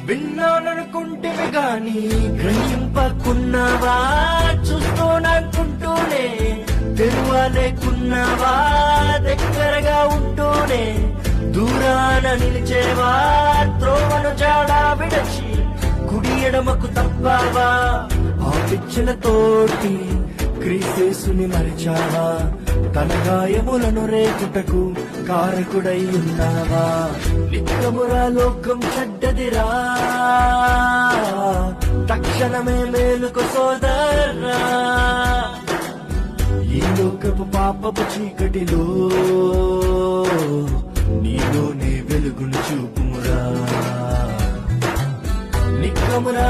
విన్నాననుకుంటేవి గాని గ్రహింపకున్నావా, చూస్తూననుకుంటూనే తెరువలేకున్నావా, దగ్గరగా ఉంటూనే దూరాన నిలిచేవా, త్రోవను జాడా విడచి కుడి ఎడమకు తప్పావా, ఆ పిచ్చలతోటి క్రీసేసుని మరిచావా, తన గాయములను రేకుటకు కారకుడై ఉన్నావా. నిత్యమురా లోకం చెడ్డదిరా, తక్షణమే మేలుకు సోదరా, ఈ లోకపు పాపపు చీకటిలో నీలోనే వెలుగును చూపుమురా. నిత్యమురా